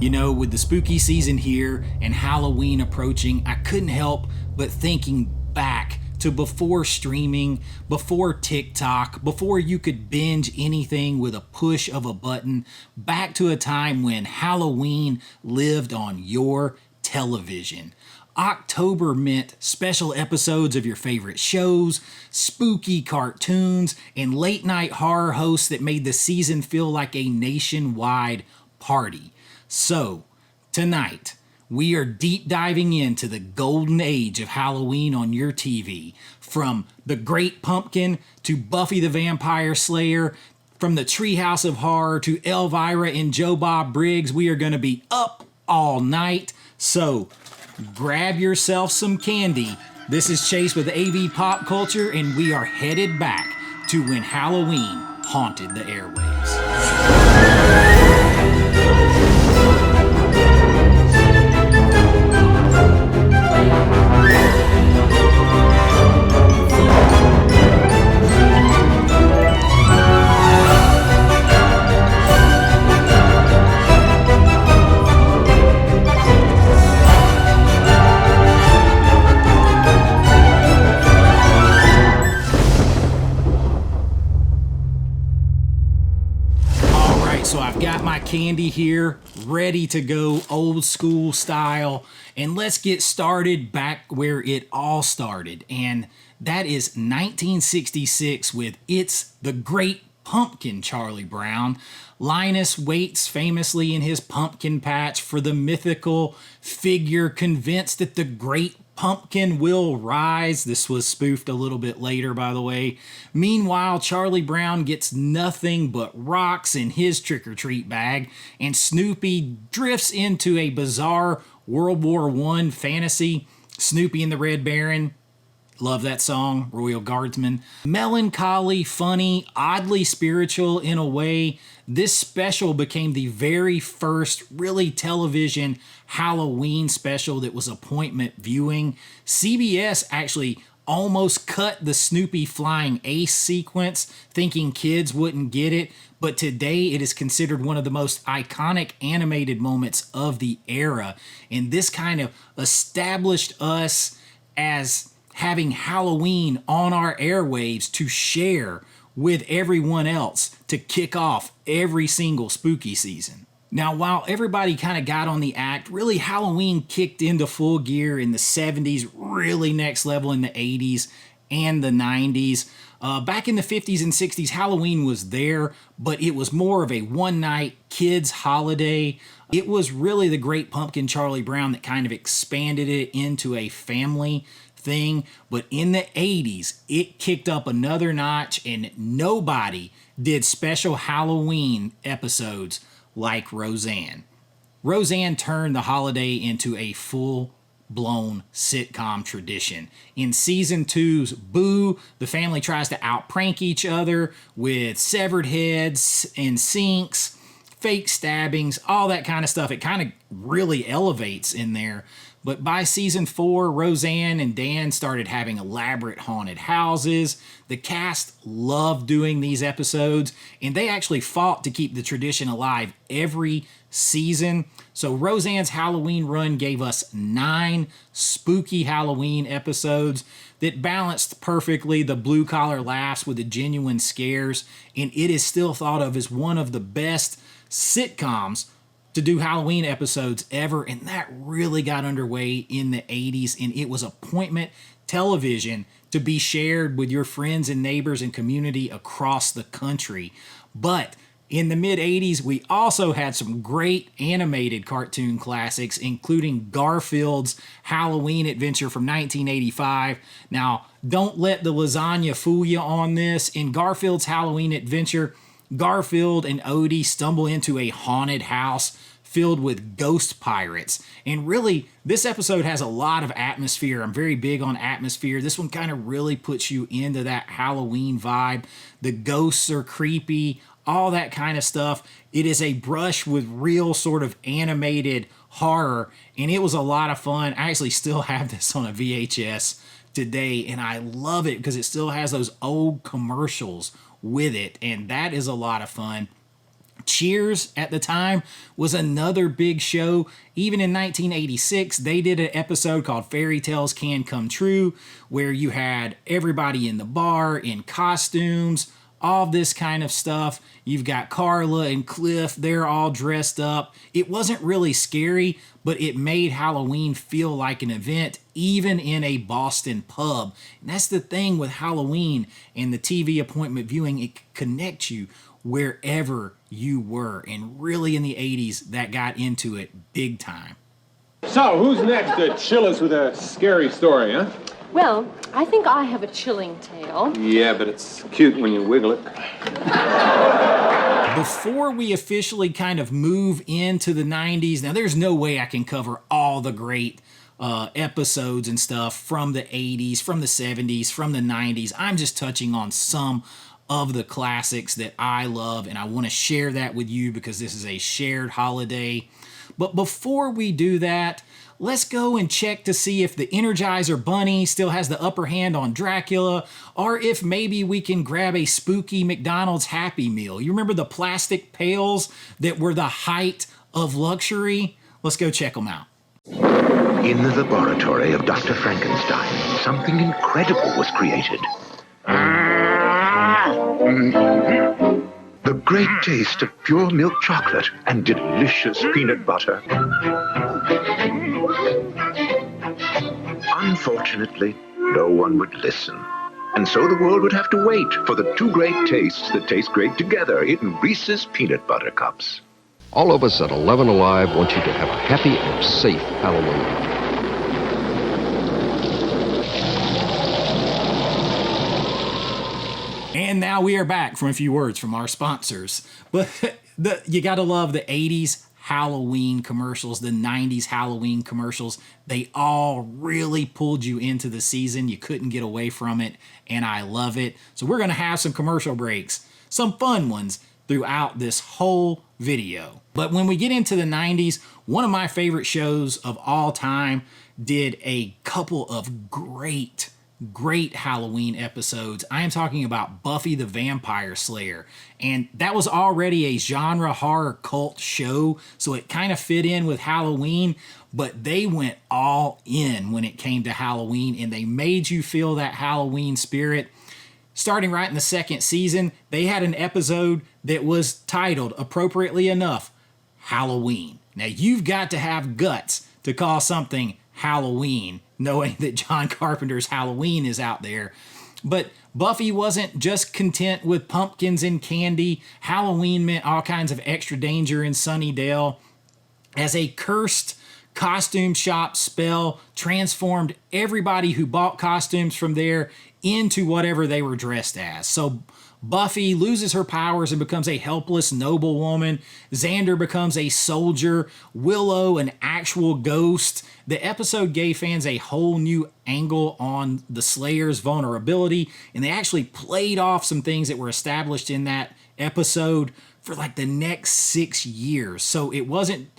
You know, with the spooky season here and Halloween approaching, I couldn't help but thinking back to before streaming, before TikTok, before you could binge anything with a push of a button, back to a time when Halloween lived on your television. October meant special episodes of your favorite shows, spooky cartoons, and late night horror hosts that made the season feel like a nationwide party. So, tonight, we are deep diving into the golden age of Halloween on your TV. From The Great Pumpkin to Buffy the Vampire Slayer, from the Treehouse of Horror to Elvira and Joe Bob Briggs, we are going to be up all night. So, grab yourself some candy. This is Chase with AV Pop Culture, and we are headed back to when Halloween haunted the airwaves. So I've got my candy here, ready to go old school style, and let's get started back where it all started, and that is 1966 with It's the Great Pumpkin, Charlie Brown. Linus waits famously in his pumpkin patch for the mythical figure convinced that the great pumpkin will rise. This was spoofed a little bit later, by the way. Meanwhile, Charlie Brown gets nothing but rocks in his trick-or-treat bag, and Snoopy drifts into a bizarre World War I fantasy. Snoopy and the Red Baron. Love that song, Royal Guardsman. Melancholy, funny, oddly spiritual in a way. This special became the very first really television Halloween special that was appointment viewing. CBS actually almost cut the Snoopy flying ace sequence, thinking kids wouldn't get it, but today it is considered one of the most iconic animated moments of the era, and this kind of established us as having Halloween on our airwaves to share with everyone else to kick off every single spooky season. Now, while everybody kind of got on the act, really Halloween kicked into full gear in the 70s, really next level in the 80s and the 90s. Back in the 50s and 60s, Halloween was there, but it was more of a one-night kids' holiday. It was really the Great Pumpkin Charlie Brown that kind of expanded it into a family thing, but in the 80s it kicked up another notch, and nobody did special Halloween episodes like Roseanne. Roseanne turned the holiday into a full-blown sitcom tradition. In season 2's Boo, the family tries to outprank each other with severed heads and sinks, fake stabbings, all that kind of stuff. It kind of really elevates in there. But by season 4, Roseanne and Dan started having elaborate haunted houses. The cast loved doing these episodes, and they actually fought to keep the tradition alive every season. So Roseanne's Halloween run gave us 9 spooky Halloween episodes that balanced perfectly the blue-collar laughs with the genuine scares, and it is still thought of as one of the best sitcoms to do Halloween episodes ever, and that really got underway in the 80s, and it was appointment television to be shared with your friends and neighbors and community across the country. But in the mid-80s, we also had some great animated cartoon classics, including Garfield's Halloween Adventure from 1985. Now, don't let the lasagna fool you on this. In Garfield's Halloween Adventure, Garfield and Odie stumble into a haunted house filled with ghost pirates. And really, this episode has a lot of atmosphere. I'm very big on atmosphere. This one kind of really puts you into that Halloween vibe. The ghosts are creepy, all that kind of stuff. It is a brush with real sort of animated horror, and it was a lot of fun. I actually still have this on a VHS today, and I love it because it still has those old commercials with it, and that is a lot of fun. Cheers at the time was another big show. Even in 1986, they did an episode called Fairy Tales Can Come True, where you had everybody in the bar in costumes, all this kind of stuff. You've got Carla and Cliff, they're all dressed up. It wasn't really scary, but it made Halloween feel like an event, even in a Boston pub. And that's the thing with Halloween and the TV appointment viewing, it connects you wherever you were. And really in the 80s, that got into it big time. So, who's next to chill us with a scary story, huh? Well, I think I have a chilling tale. Yeah, but it's cute when you wiggle it. Before we officially kind of move into the 90s, now there's no way I can cover all the great episodes and stuff from the 80s, from the 70s, from the 90s. I'm just touching on some of the classics that I love, and I want to share that with you because this is a shared holiday. But before we do that, let's go and check to see if the Energizer Bunny still has the upper hand on Dracula, or if maybe we can grab a spooky McDonald's Happy Meal. You remember the plastic pails that were the height of luxury? Let's go check them out. In the laboratory of Dr. Frankenstein, something incredible was created. The great taste of pure milk chocolate and delicious peanut butter. Unfortunately, no one would listen. And so the world would have to wait for the two great tastes that taste great together in Reese's Peanut Butter Cups. All of us at 11 Alive want you to have a happy and safe Halloween. And now we are back from a few words from our sponsors. But you got to love the 80s Halloween commercials, the 90s Halloween commercials. They all really pulled you into the season. You couldn't get away from it, and I love it. So we're going to have some commercial breaks, some fun ones throughout this whole video. But when we get into the 90s, one of my favorite shows of all time did a couple of great Halloween episodes. I am talking about Buffy the Vampire Slayer. And that was already a genre horror cult show, so it kind of fit in with Halloween, but they went all in when it came to Halloween, and they made you feel that Halloween spirit. Starting right in the second season, they had an episode that was titled, appropriately enough, Halloween. Now, you've got to have guts to call something Halloween, knowing that John Carpenter's Halloween is out there. But Buffy wasn't just content with pumpkins and candy. Halloween meant all kinds of extra danger in Sunnydale. As a cursed costume shop spell transformed everybody who bought costumes from there into whatever they were dressed as. So Buffy loses her powers and becomes a helpless noblewoman. Xander becomes a soldier. Willow, an actual ghost. The episode gave fans a whole new angle on the Slayer's vulnerability, and they actually played off some things that were established in that episode for like the next 6 years. So it wasn't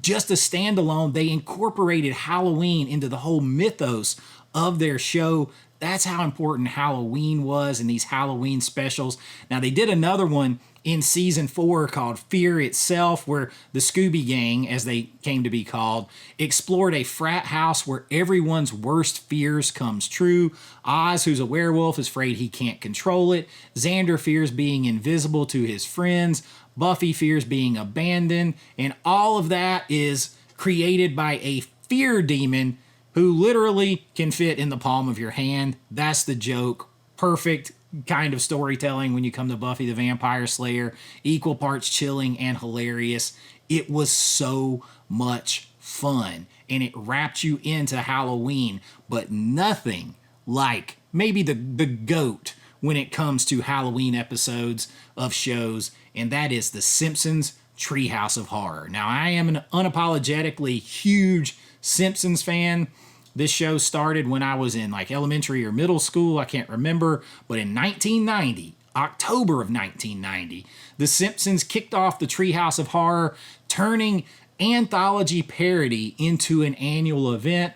just a standalone. They incorporated Halloween into the whole mythos of their show. That's how important Halloween was in these Halloween specials. Now, they did another one in season 4 called Fear Itself, where the Scooby Gang, as they came to be called, explored a frat house where everyone's worst fears comes true. Oz, who's a werewolf, is afraid he can't control it. Xander fears being invisible to his friends. Buffy fears being abandoned. And all of that is created by a fear demon who literally can fit in the palm of your hand. That's the joke. Perfect kind of storytelling when you come to Buffy the Vampire Slayer. Equal parts chilling and hilarious. It was so much fun, and it wrapped you into Halloween, but nothing like maybe the GOAT when it comes to Halloween episodes of shows, and that is The Simpsons Treehouse of Horror. Now, I am an unapologetically huge Simpsons fan. This show started when I was in like elementary or middle school, I can't remember, but in 1990, October of 1990, The Simpsons kicked off the Treehouse of Horror, turning anthology parody into an annual event.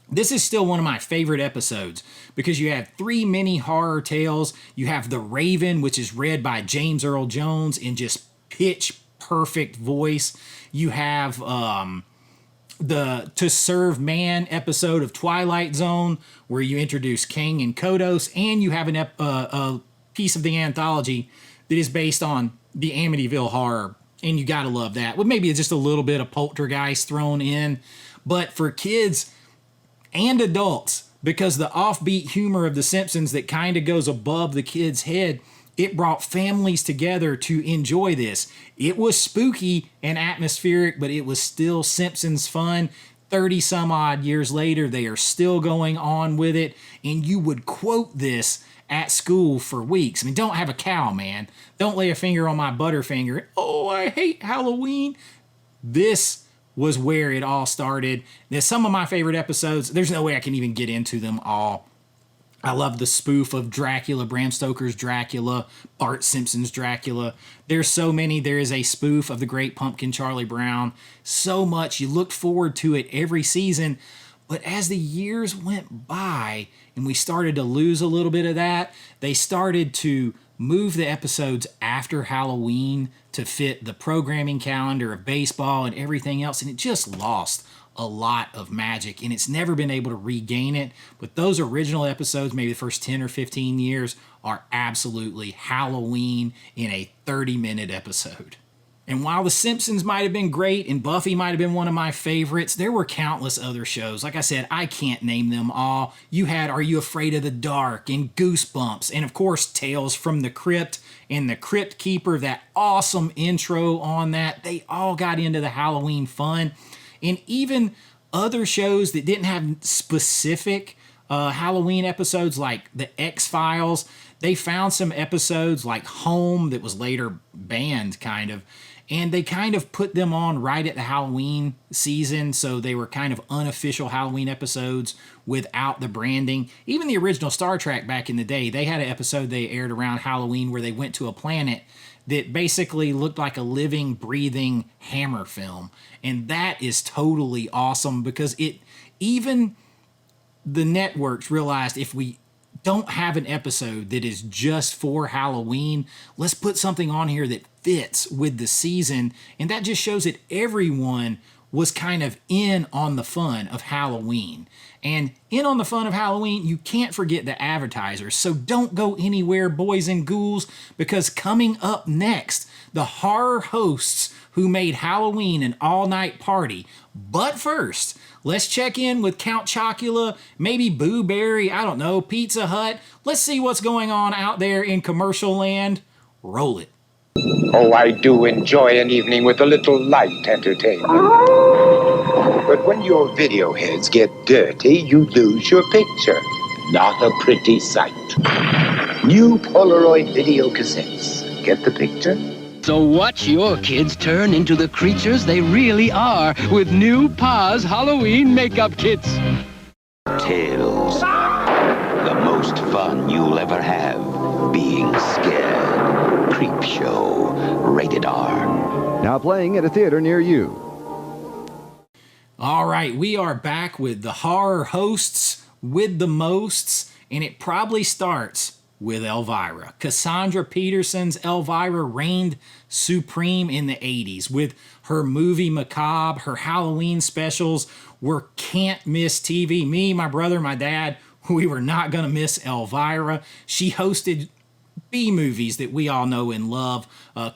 This is still one of my favorite episodes because you have 3 mini horror tales. You have The Raven, which is read by James Earl Jones in just pitch perfect voice. You have the To Serve Man episode of Twilight Zone, where you introduce Kang and Kodos, and you have a piece of the anthology that is based on the Amityville Horror, and you gotta love that, with maybe just a little bit of Poltergeist thrown in. But for kids and adults, because the offbeat humor of The Simpsons that kind of goes above the kid's head, it brought families together to enjoy this. It was spooky and atmospheric, but it was still Simpsons fun. 30 some odd years later, they are still going on with it, and you would quote this at school for weeks. I mean, don't have a cow, man. Don't lay a finger on my butterfinger. Oh, I hate Halloween. This was where it all started. There's some of my favorite episodes. There's no way I can even get into them all. I love the spoof of Dracula, Bram Stoker's Dracula, Bart Simpson's Dracula. There's so many. There is a spoof of The Great Pumpkin, Charlie Brown. So much. You looked forward to it every season. But as the years went by and we started to lose a little bit of that, they started to move the episodes after Halloween to fit the programming calendar of baseball and everything else, and it just lost a lot of magic, and it's never been able to regain it. But those original episodes, maybe the first 10 or 15 years, are absolutely Halloween in a 30-minute episode. And while The Simpsons might have been great and Buffy might have been one of my favorites, there were countless other shows. Like I said, I can't name them all. You had Are You Afraid of the Dark and Goosebumps, and of course Tales from the Crypt and the Crypt Keeper, that awesome intro on that. They all got into the Halloween fun. And even other shows that didn't have specific Halloween episodes, like The X-Files, they found some episodes like Home that was later banned, kind of, and they kind of put them on right at the Halloween season, so they were kind of unofficial Halloween episodes without the branding. Even the original Star Trek back in the day, they had an episode they aired around Halloween where they went to a planet that basically looked like a living, breathing Hammer film. And that is totally awesome, because even the networks realized, if we don't have an episode that is just for Halloween, let's put something on here that fits with the season. And that just shows that everyone was kind of in on the fun of Halloween. And in on the fun of Halloween, you can't forget the advertisers. So don't go anywhere, boys and ghouls, because coming up next, the horror hosts who made Halloween an all-night party. But first, let's check in with Count Chocula, maybe Boo Berry, I don't know, Pizza Hut. Let's see what's going on out there in commercial land. Roll it. Oh, I do enjoy an evening with a little light entertainment. But when your video heads get dirty, you lose your picture. Not a pretty sight. New Polaroid video cassettes. Get the picture? So watch your kids turn into the creatures they really are with new Pa's Halloween makeup kits. Tales. The most fun you'll ever have. Being scared. Creep show. Rated R. Now playing at a theater near you. All right, we are back with the horror hosts with the mosts, and it probably starts with Elvira. Cassandra Peterson's Elvira reigned supreme in the 80s with her movie Macabre. Her Halloween specials were can't miss TV. Me, my brother, my dad, we were not going to miss Elvira. She hosted B movies that we all know and love,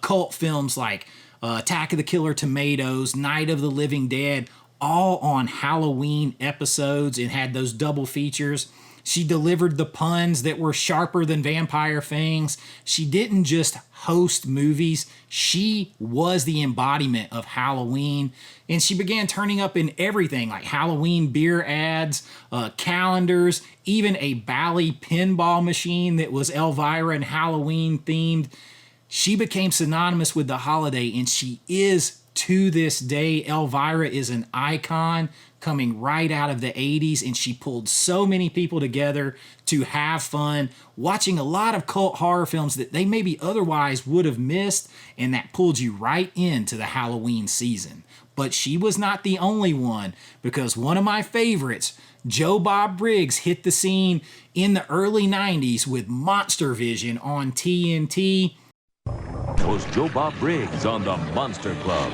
cult films like Attack of the Killer Tomatoes, Night of the Living Dead, all on Halloween episodes, and had those double features. She delivered the puns that were sharper than vampire fangs. She didn't just host movies. She was the embodiment of Halloween. And she began turning up in everything, like Halloween beer ads, calendars, even a Bally pinball machine that was Elvira and Halloween themed. She became synonymous with the holiday, and she is to this day. Elvira is an icon coming right out of the 80s, and she pulled so many people together to have fun watching a lot of cult horror films that they maybe otherwise would have missed, and that pulled you right into the Halloween season. But she was not the only one, because one of my favorites, Joe Bob Briggs, hit the scene in the early 90s with Monstervision on TNT. host Joe Bob Briggs on the Monster Club.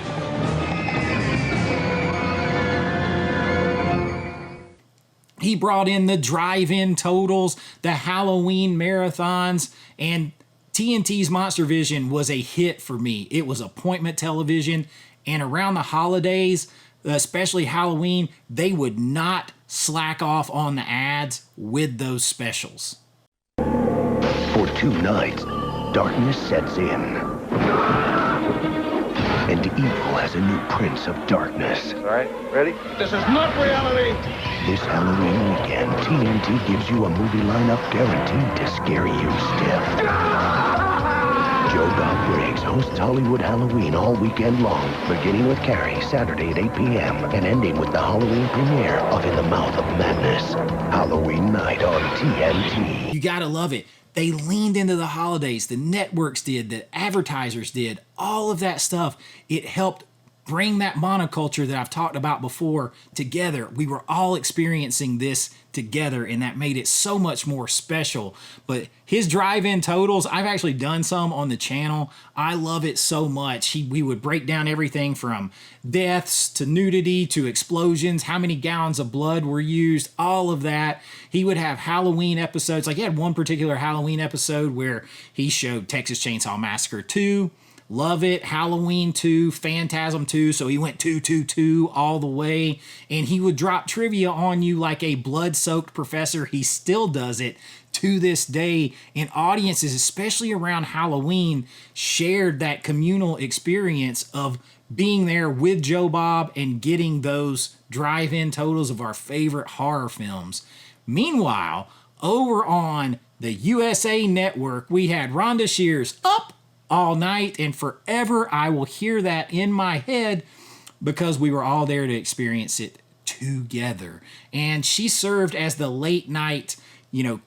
He brought in the drive-in totals, the Halloween marathons, and TNT's Monstervision was a hit for me. It was appointment television, and around the holidays, especially Halloween, they would not slack off on the ads with those specials. For 2 nights, darkness sets in. And evil has a new prince of darkness. All right, ready? This is not reality! This Halloween weekend, TNT gives you a movie lineup guaranteed to scare you stiff. Joe Bob Briggs hosts Hollywood Halloween all weekend long, beginning with Carrie, Saturday at 8 p.m., and ending with the Halloween premiere of In the Mouth of Madness, Halloween night on TNT. You gotta love it. They leaned into the holidays. The networks did, the advertisers did, all of that stuff. It helped bring that monoculture that I've talked about before together. We were all experiencing this together, and that made it so much more special. But his drive-in totals, I've actually done some on the channel. I love it so much. We would break down everything from deaths to nudity to explosions, how many gallons of blood were used, all of that. He would have Halloween episodes. Like he had one particular Halloween episode where he showed Texas Chainsaw Massacre 2, love it, Halloween 2, Phantasm 2, so he went 2 all the way, and he would drop trivia on you like a blood-soaked professor. He still does it to this day, and audiences, especially around Halloween, shared that communal experience of being there with Joe Bob and getting those drive-in totals of our favorite horror films. Meanwhile, over on the USA Network, we had Rhonda Shear's Up All Night, and forever I will hear that in my head because we were all there to experience it together. And she served as the late night,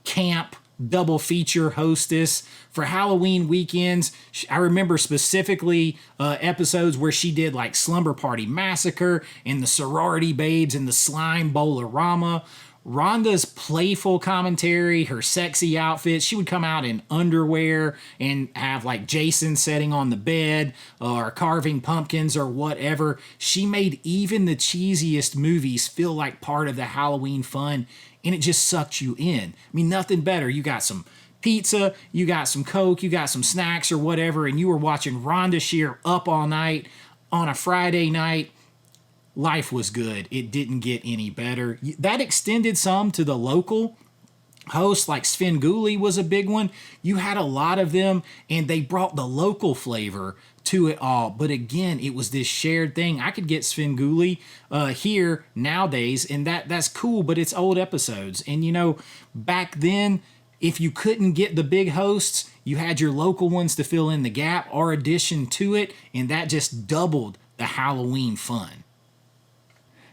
camp double feature hostess for Halloween weekends. I remember specifically episodes where she did like Slumber Party Massacre and the Sorority Babes and the Slime Bowl-orama. Rhonda's playful commentary, her sexy outfits, she would come out in underwear and have like Jason sitting on the bed or carving pumpkins or whatever. She made even the cheesiest movies feel like part of the Halloween fun, and it just sucked you in. I mean, nothing better. You got some pizza, you got some Coke, you got some snacks or whatever, and you were watching Rhonda Shear Up All Night on a Friday night. Life was good. It didn't get any better. That extended some to the local hosts, like Sven Gulli was a big one. You had a lot of them, and they brought the local flavor to it all. But again, it was this shared thing. I could get Sven Gulli here nowadays, and that's cool, but it's old episodes. And back then, if you couldn't get the big hosts, you had your local ones to fill in the gap or addition to it, and that just doubled the Halloween fun.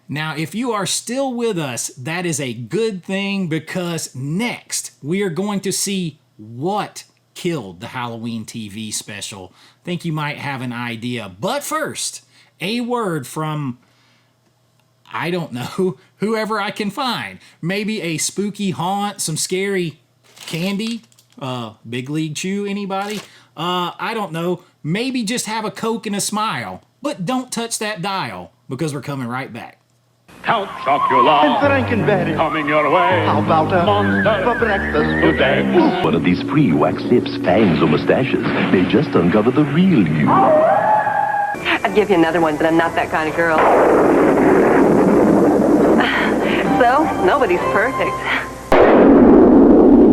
Now, if you are still with us, that is a good thing, because next we are going to see what killed the Halloween TV special. I think you might have an idea. But first, a word from, I don't know, whoever I can find. Maybe a spooky haunt, some scary candy, Big League Chew, anybody? I don't know. Maybe just have a Coke and a smile. But don't touch that dial, because we're coming right back. Count Chocula and Frankenberry coming your way. How about a monster for breakfast today? One of these free wax lips, fangs, or mustaches. They just uncover the real you. I'd give you another one, but I'm not that kind of girl. So, nobody's perfect.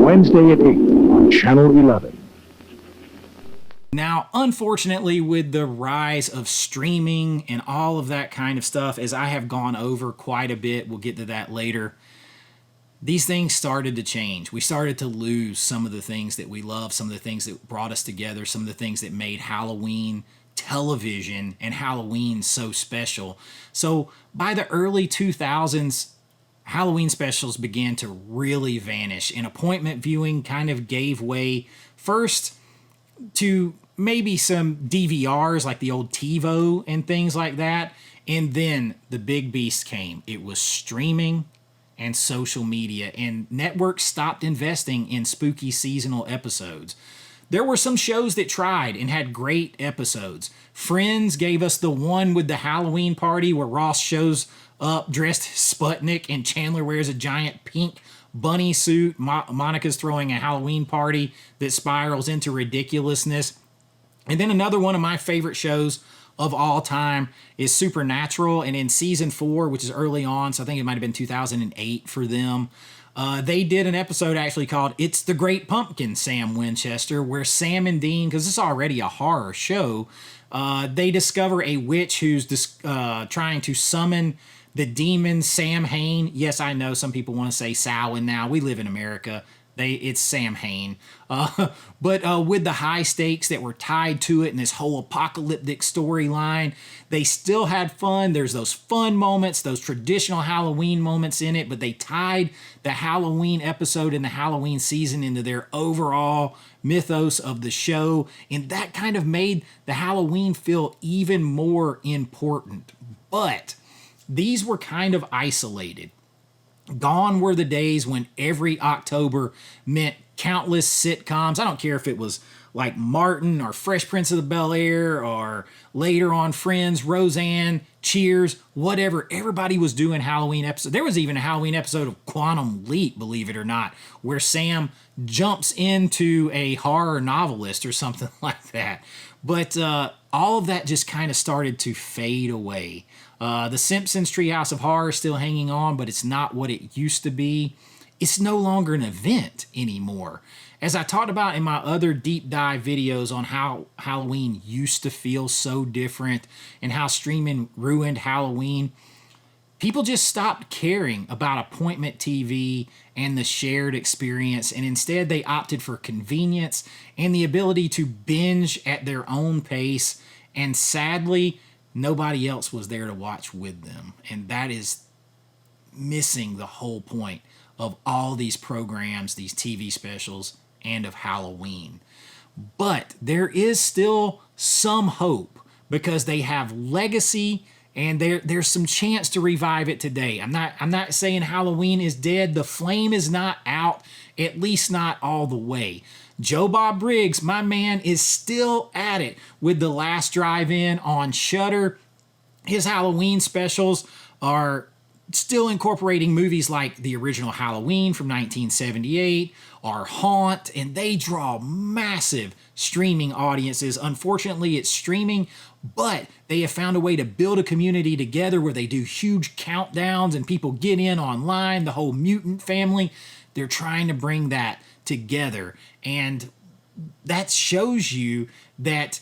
Wednesday at 8 on Channel 11. Now, unfortunately, with the rise of streaming and all of that kind of stuff, as I have gone over quite a bit, we'll get to that later, these things started to change. We started to lose some of the things that we love, some of the things that brought us together, some of the things that made Halloween television and Halloween so special. So by the early 2000s, Halloween specials began to really vanish, and appointment viewing kind of gave way first to maybe some DVRs like the old TiVo and things like that. And then the big beast came. It was streaming and social media, and networks stopped investing in spooky seasonal episodes. There were some shows that tried and had great episodes. Friends gave us the one with the Halloween party where Ross shows up dressed Sputnik and Chandler wears a giant pink bunny suit. Monica's throwing a Halloween party that spirals into ridiculousness. And then another one of my favorite shows of all time is Supernatural. And in season 4, which is early on, so I think it might have been 2008 for them, they did an episode actually called It's the Great Pumpkin, Sam Winchester, where Sam and Dean, because it's already a horror show, they discover a witch who's trying to summon the demon Samhain. Yes, I know some people want to say Samhain now. We live in America. It's Samhain. But with the high stakes that were tied to it and this whole apocalyptic storyline, they still had fun. There's those fun moments, those traditional Halloween moments in it, but they tied the Halloween episode and the Halloween season into their overall mythos of the show. And that kind of made the Halloween feel even more important. But these were kind of isolated. Gone were the days when every October meant countless sitcoms. I don't care if it was like Martin or Fresh Prince of the Bel-Air or later on Friends, Roseanne, Cheers, whatever. Everybody was doing Halloween episodes. There was even a Halloween episode of Quantum Leap, believe it or not, where Sam jumps into a horror novelist or something like that. But all of that just kind of started to fade away. The Simpsons Treehouse of Horror is still hanging on, but it's not what it used to be. It's no longer an event anymore. As I talked about in my other deep dive videos on how Halloween used to feel so different and how streaming ruined Halloween, people just stopped caring about appointment TV and the shared experience, and instead they opted for convenience and the ability to binge at their own pace, and sadly, nobody else was there to watch with them. And that is missing the whole point of all these programs, these TV specials, and of Halloween. But there is still some hope because they have legacy and there's some chance to revive it today. I'm not saying Halloween is dead. The flame is not out, at least not all the way. Joe Bob Briggs, my man, is still at it with The Last Drive-In on Shudder. His Halloween specials are still incorporating movies like the original Halloween from 1978 or Haunt, and they draw massive streaming audiences. Unfortunately, it's streaming, but they have found a way to build a community together where they do huge countdowns and people get in online, the whole mutant family. They're trying to bring that together, and that shows you that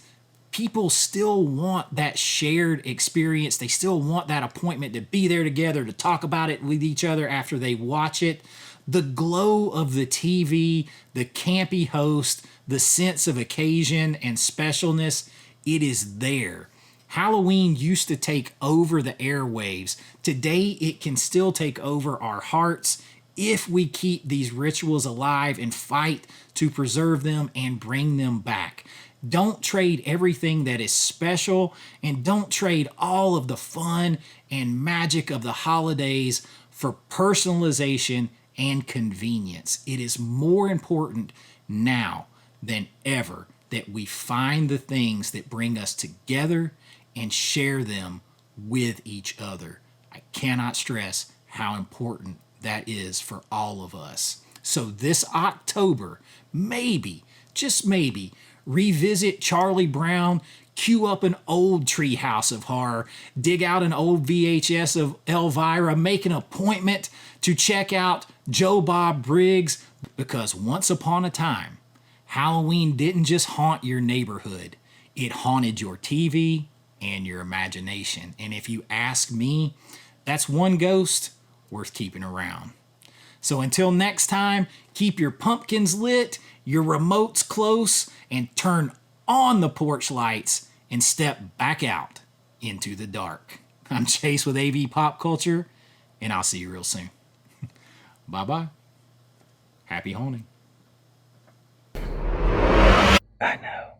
people still want that shared experience. They still want that appointment to be there together, to talk about it with each other after they watch it. The glow of the TV, the campy host, the sense of occasion and specialness, it is there. Halloween used to take over the airwaves. Today, it can still take over our hearts if we keep these rituals alive and fight to preserve them and bring them back. Don't trade everything that is special, and don't trade all of the fun and magic of the holidays for personalization and convenience. It is more important now than ever that we find the things that bring us together and share them with each other. I cannot stress how important that is for all of us. So this October, maybe, just maybe, revisit Charlie Brown, cue up an old Treehouse of Horror, dig out an old VHS of Elvira, make an appointment to check out Joe Bob Briggs, because once upon a time, Halloween didn't just haunt your neighborhood, it haunted your TV and your imagination. And if you ask me, that's one ghost worth keeping around. So until next time, keep your pumpkins lit, your remotes close, and turn on the porch lights and step back out into the dark. I'm Chase with AV Pop Culture, and I'll see you real soon. Bye-bye. Happy haunting. I know.